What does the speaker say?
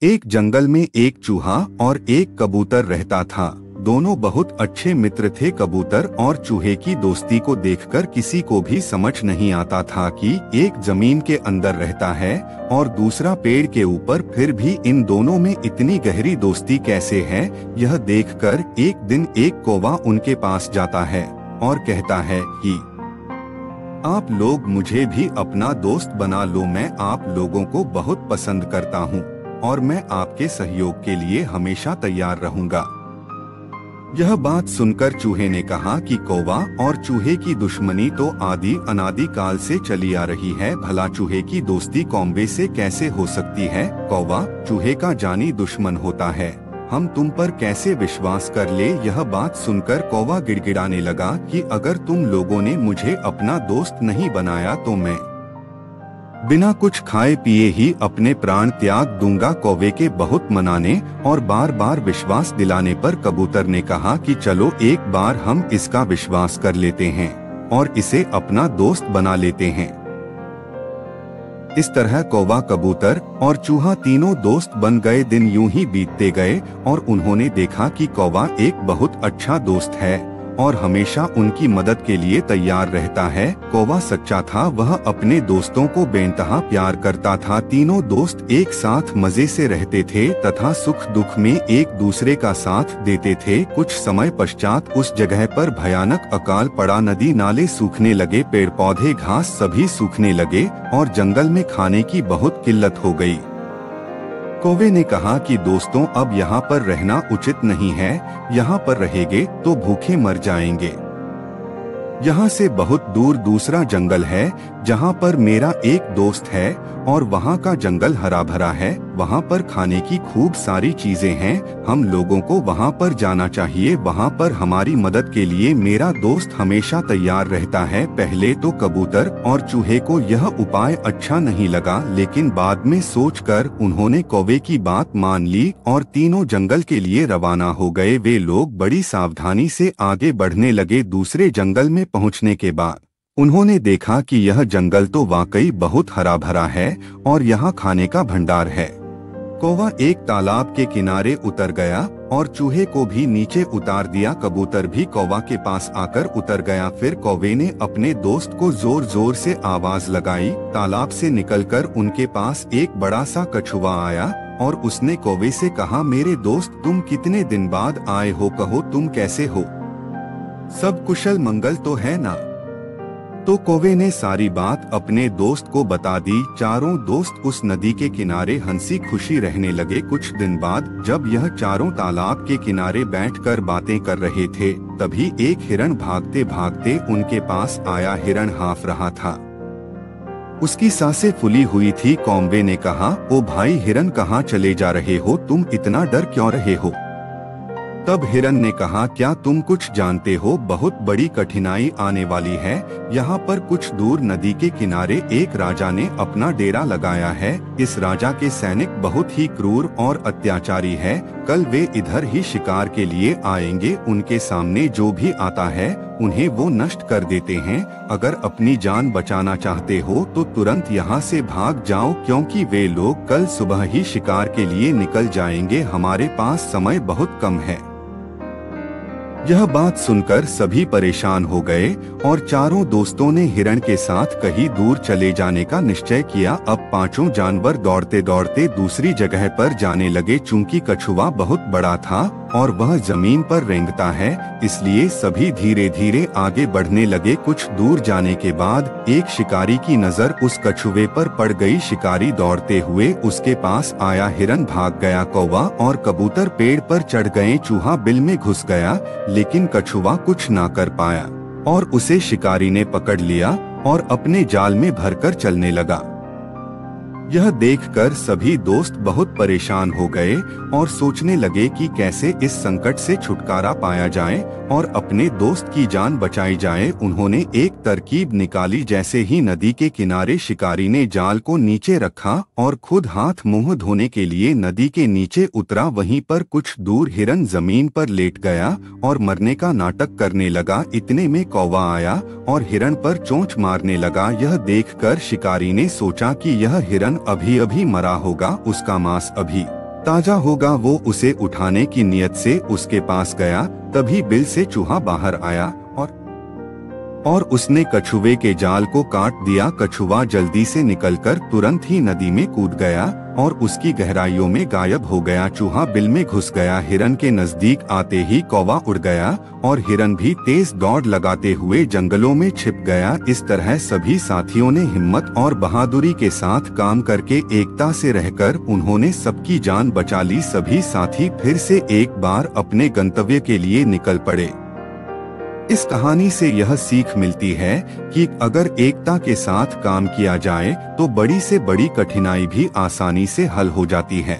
एक जंगल में एक चूहा और एक कबूतर रहता था। दोनों बहुत अच्छे मित्र थे। कबूतर और चूहे की दोस्ती को देखकर किसी को भी समझ नहीं आता था कि एक जमीन के अंदर रहता है और दूसरा पेड़ के ऊपर, फिर भी इन दोनों में इतनी गहरी दोस्ती कैसे है। यह देखकर एक दिन एक कौवा उनके पास जाता है और कहता है कि आप लोग मुझे भी अपना दोस्त बना लो। मैं आप लोगों को बहुत पसंद करता हूँ और मैं आपके सहयोग के लिए हमेशा तैयार रहूंगा। यह बात सुनकर चूहे ने कहा कि कौवा और चूहे की दुश्मनी तो आदि अनादि काल से चली आ रही है। भला चूहे की दोस्ती कौवे से कैसे हो सकती है? कौवा चूहे का जानी दुश्मन होता है, हम तुम पर कैसे विश्वास कर ले। यह बात सुनकर कौवा गिड़गिड़ाने लगा कि अगर तुम लोगों ने मुझे अपना दोस्त नहीं बनाया तो मैं बिना कुछ खाए पिए ही अपने प्राण त्याग दूंगा। कौवे के बहुत मनाने और बार बार विश्वास दिलाने पर कबूतर ने कहा कि चलो एक बार हम इसका विश्वास कर लेते हैं और इसे अपना दोस्त बना लेते हैं। इस तरह कौवा, कबूतर और चूहा तीनों दोस्त बन गए। दिन यूं ही बीतते गए और उन्होंने देखा कि कौवा एक बहुत अच्छा दोस्त है और हमेशा उनकी मदद के लिए तैयार रहता है। कौवा सच्चा था, वह अपने दोस्तों को बेइंतहा प्यार करता था। तीनों दोस्त एक साथ मजे से रहते थे तथा सुख दुख में एक दूसरे का साथ देते थे। कुछ समय पश्चात उस जगह पर भयानक अकाल पड़ा। नदी नाले सूखने लगे, पेड़ पौधे घास सभी सूखने लगे और जंगल में खाने की बहुत किल्लत हो गई। कौवे ने कहा कि दोस्तों, अब यहाँ पर रहना उचित नहीं है। यहाँ पर रहेंगे तो भूखे मर जाएंगे। यहाँ से बहुत दूर दूसरा जंगल है जहाँ पर मेरा एक दोस्त है और वहाँ का जंगल हरा भरा है। वहाँ पर खाने की खूब सारी चीजें हैं। हम लोगों को वहाँ पर जाना चाहिए। वहाँ पर हमारी मदद के लिए मेरा दोस्त हमेशा तैयार रहता है। पहले तो कबूतर और चूहे को यह उपाय अच्छा नहीं लगा, लेकिन बाद में सोचकर उन्होंने कौवे की बात मान ली और तीनों जंगल के लिए रवाना हो गए। वे लोग बड़ी सावधानी से आगे बढ़ने लगे। दूसरे जंगल में पहुँचने के बाद उन्होंने देखा कि यह जंगल तो वाकई बहुत हरा भरा है और यहाँ खाने का भंडार है। कौवा एक तालाब के किनारे उतर गया और चूहे को भी नीचे उतार दिया। कबूतर भी कौवा के पास आकर उतर गया। फिर कौवे ने अपने दोस्त को जोर जोर से आवाज लगाई। तालाब से निकलकर उनके पास एक बड़ा सा कछुआ आया और उसने कौवे से कहा, मेरे दोस्त, तुम कितने दिन बाद आए हो? कहो तुम कैसे हो? सब कुशल मंगल तो है ना? तो कौवे ने सारी बात अपने दोस्त को बता दी। चारों दोस्त उस नदी के किनारे हंसी खुशी रहने लगे। कुछ दिन बाद जब यह चारों तालाब के किनारे बैठकर बातें कर रहे थे, तभी एक हिरण भागते भागते उनके पास आया। हिरण हाँफ रहा था, उसकी सांसें फूली हुई थी। कौवे ने कहा, ओ भाई हिरण, कहाँ चले जा रहे हो? तुम इतना डर क्यों रहे हो? तब हिरण ने कहा, क्या तुम कुछ जानते हो? बहुत बड़ी कठिनाई आने वाली है। यहाँ पर कुछ दूर नदी के किनारे एक राजा ने अपना डेरा लगाया है। इस राजा के सैनिक बहुत ही क्रूर और अत्याचारी है। कल वे इधर ही शिकार के लिए आएंगे। उनके सामने जो भी आता है उन्हें वो नष्ट कर देते हैं। अगर अपनी जान बचाना चाहते हो तो तुरंत यहाँ से भाग जाओ, क्योंकि वे लोग कल सुबह ही शिकार के लिए निकल जाएंगे। हमारे पास समय बहुत कम है। यह बात सुनकर सभी परेशान हो गए और चारों दोस्तों ने हिरण के साथ कहीं दूर चले जाने का निश्चय किया। अब पांचों जानवर दौड़ते दौड़ते दूसरी जगह पर जाने लगे। चूंकि कछुआ बहुत बड़ा था और वह जमीन पर रेंगता है, इसलिए सभी धीरे धीरे आगे बढ़ने लगे। कुछ दूर जाने के बाद एक शिकारी की नजर उस कछुए पर पड़ गई। शिकारी दौड़ते हुए उसके पास आया। हिरण भाग गया। कौवा और कबूतर पेड़ पर चढ़ गए। चूहा बिल में घुस गया, लेकिन कछुआ कुछ ना कर पाया और उसे शिकारी ने पकड़ लिया और अपने जाल में भरकर चलने लगा। यह देखकर सभी दोस्त बहुत परेशान हो गए और सोचने लगे कि कैसे इस संकट से छुटकारा पाया जाए और अपने दोस्त की जान बचाई जाए। उन्होंने एक तरकीब निकाली। जैसे ही नदी के किनारे शिकारी ने जाल को नीचे रखा और खुद हाथ मुंह धोने के लिए नदी के नीचे उतरा, वहीं पर कुछ दूर हिरण जमीन पर लेट गया और मरने का नाटक करने लगा। इतने में कौवा आया और हिरण पर चोंच मारने लगा। यह देखकर शिकारी ने सोचा कि यह हिरण अभी अभी मरा होगा, उसका मांस अभी ताजा होगा। वो उसे उठाने की नियत से उसके पास गया, तभी बिल से चूहा बाहर आया और उसने कछुए के जाल को काट दिया। कछुआ जल्दी से निकलकर तुरंत ही नदी में कूद गया और उसकी गहराइयों में गायब हो गया। चूहा बिल में घुस गया। हिरन के नजदीक आते ही कौवा उड़ गया और हिरन भी तेज दौड़ लगाते हुए जंगलों में छिप गया। इस तरह सभी साथियों ने हिम्मत और बहादुरी के साथ काम करके एकता से रहकर उन्होंने सबकी जान बचा ली। सभी साथी फिर से एक बार अपने गंतव्य के लिए निकल पड़े। इस कहानी से यह सीख मिलती है कि अगर एकता के साथ काम किया जाए तो बड़ी से बड़ी कठिनाई भी आसानी से हल हो जाती है।